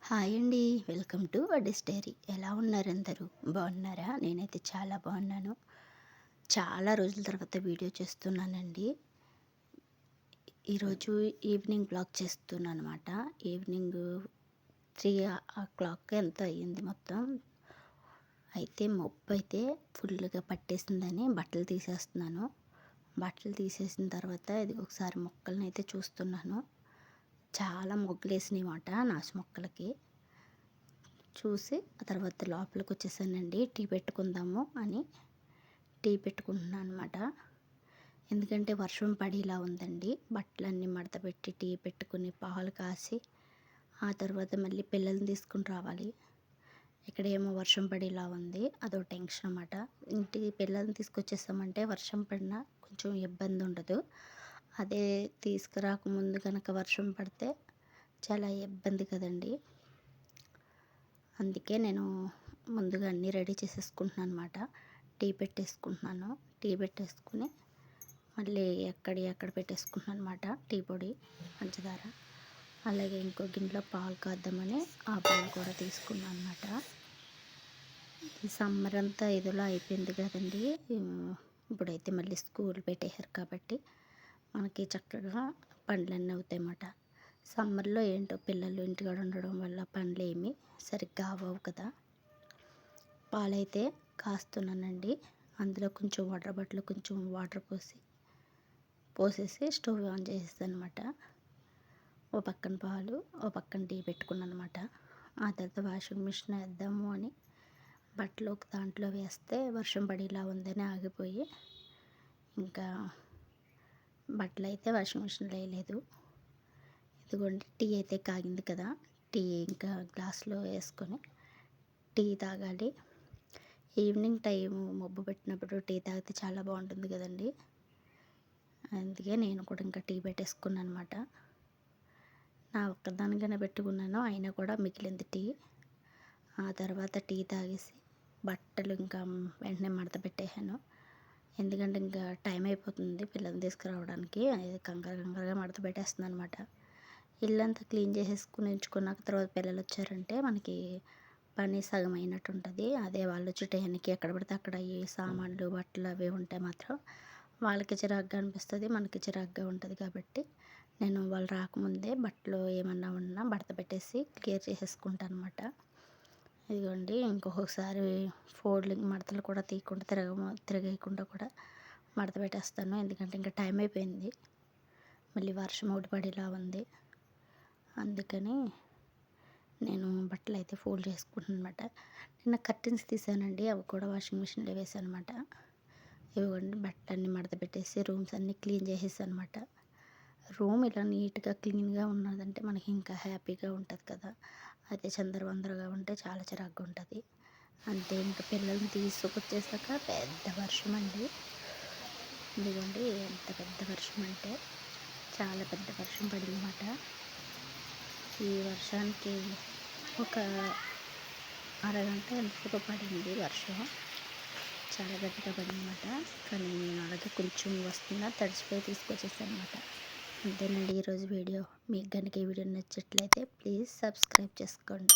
Hi అండి. Welcome to Vaddi's diary. ఎలా ఉన్నారు అందరూ? బాగున్నారా? నేనైతే చాలా బాగున్నాను. చాలా రోజుల తర్వాత వీడియో చేస్తున్నానండి. ఈరోజు ఈవినింగ్ బ్లాగ్ చేస్తున్నాను అనమాట. ఈవినింగ్ 3 o'clock ఎంత అయ్యింది మొత్తం. అయితే మబ్బు అయితే ఫుల్గా పట్టేసిందని బట్టలు తీసేస్తున్నాను. బట్టలు తీసేసిన తర్వాత ఇది ఒకసారి మొక్కలను అయితే చూస్తున్నాను. చాలా మొగ్గలేసినాయి మాట నాసు మొక్కలకి. చూసి ఆ తర్వాత లోపలికి వచ్చేసానండి. టీ పెట్టుకుందాము అని టీ పెట్టుకుంటున్నాను అనమాట. ఎందుకంటే వర్షం పడేలా ఉందండి. బట్టలన్నీ మడత పెట్టి టీ పెట్టుకుని పాలు కాసి ఆ తర్వాత మళ్ళీ పిల్లల్ని తీసుకుని రావాలి. ఇక్కడేమో వర్షం పడేలా ఉంది. అదో టెన్షన్ అన్నమాట. ఇంటికి పిల్లల్ని తీసుకొచ్చేసామంటే వర్షం పడినా కొంచెం ఇబ్బంది ఉండదు. అదే తీసుకురాకముందు కనుక వర్షం పడితే చాలా ఇబ్బంది కదండి. అందుకే నేను ముందుగా అన్నీ రెడీ చేసేసుకుంటున్నాను అనమాట. టీ పెట్టేసుకుంటున్నాను. టీ పెట్టేసుకుని మళ్ళీ ఎక్కడ పెట్టేసుకుంటున్నాను అనమాట. టీ పొడి, పంచదార, అలాగే ఇంకో గిన్నెలో పాలు కాద్దామని ఆ పాలు కూడా తీసుకున్నాను అనమాట. ఈ సమ్మర్ అంతా ఇదిలో అయిపోయింది కదండి. ఇప్పుడైతే మళ్ళీ స్కూల్ పెట్టేశారు కాబట్టి మనకి చక్కగా పనులన్నీ అవుతాయి అన్నమాట. సమ్మర్లో ఏంటో పిల్లలు ఇంటికాడ ఉండడం వల్ల పనులు ఏమీ సరిగ్గా అవ్వవు కదా. పాలైతే కాస్తున్నానండి. అందులో కొంచెం వాటర్ పోసేసి స్టవ్ ఆన్ చేసేస్తాను అనమాట. ఓ పక్కన పాలు, ఓ పక్కన టీ పెట్టుకున్నాను అనమాట. ఆ తర్వాత వాషింగ్ మిషన్ వేద్దాము అని బట్టలు ఒక దాంట్లో వేస్తే వర్షం పడేలా ఉందని ఆగిపోయి ఇంకా బట్టలు అయితే వాషింగ్ మిషన్లో వేయలేదు. ఇదిగోండి టీ అయితే కాగింది కదా. టీ ఇంకా గ్లాస్లో వేసుకొని టీ తాగాలి. ఈవినింగ్ టైం మబ్బు పెట్టినప్పుడు టీ తాగితే చాలా బాగుంటుంది కదండి. అందుకే నేను కూడా ఇంకా టీ పెట్టేసుకున్నాను అనమాట. నా ఒక్కదానికైనా పెట్టుకున్నాను, అయినా కూడా మిగిలింది టీ. ఆ తర్వాత టీ తాగేసి బట్టలు ఇంకా వెంటనే మడత పెట్టేసాను. ఎందుకంటే ఇంకా టైం అయిపోతుంది పిల్లల్ని తీసుకురావడానికి. అది కంగారుగా మడత పెట్టేస్తుంది అనమాట. ఇల్లంతా క్లీన్ చేసేసుకుని ఉంచుకున్నాక తర్వాత పిల్లలు వచ్చారంటే మనకి పని సగం అయినట్టు ఉంటుంది. అదే వాళ్ళు వచ్చే టైంకి ఎక్కడ పడితే అక్కడ ఈ సామాన్లు బట్టలు అవి ఉంటే మాత్రం వాళ్ళకి చిరాకుగా అనిపిస్తుంది, మనకి చిరాకుగా ఉంటుంది. కాబట్టి నేను వాళ్ళు రాకముందే బట్టలు ఏమన్నా ఉన్నా మడత పెట్టేసి క్లియర్ చేసేసుకుంటాను అనమాట. ఇదిగోండి ఇంకొకసారి ఫోల్డింగ్ మడతలు కూడా తీయకుండా తిరగేయకుండా కూడా మడత పెట్టేస్తాను. ఎందుకంటే ఇంకా టైం అయిపోయింది, మళ్ళీ వర్షం ఒకటి పడేలా ఉంది. అందుకని నేను బట్టలు అయితే ఫోల్డ్ చేసుకుంటున్నాను అనమాట. నిన్న కర్టెన్స్ తీసానండి, అవి కూడా వాషింగ్ మిషన్లో వేసాను అనమాట. ఇవ్వండి బట్టలన్నీ మడత పెట్టేసి రూమ్స్ అన్నీ క్లీన్ చేసేసాను అనమాట. రూమ్ ఇలా నీట్గా క్లీన్గా ఉన్నదంటే మనకి ఇంకా హ్యాపీగా ఉంటుంది కదా. అదే చందరవందరగా ఉంటే చాలా చిరాకుగా ఉంటుంది. అంతే ఇంకా పిల్లల్ని తీసుకొచ్చేసాక పెద్ద వర్షం అండి. ఇదిగోండి ఎంత పెద్ద వర్షం అంటే చాలా పెద్ద వర్షం పడిందన్నమాట. ఈ వర్షానికి ఒక అరగంట ఎంతసేపు పడింది వర్షం. చాలా గట్టిగా పడిందన్నమాట. కానీ నేను అలాగే కొంచెం వస్తుందా తడిచిపోయి తీసుకొచ్చేసాను అనమాట. అంతేనండి ఈరోజు వీడియో. మీకు కనుక ఈ వీడియో నచ్చినట్లయితే ప్లీజ్ సబ్స్క్రైబ్ చేసుకోండి.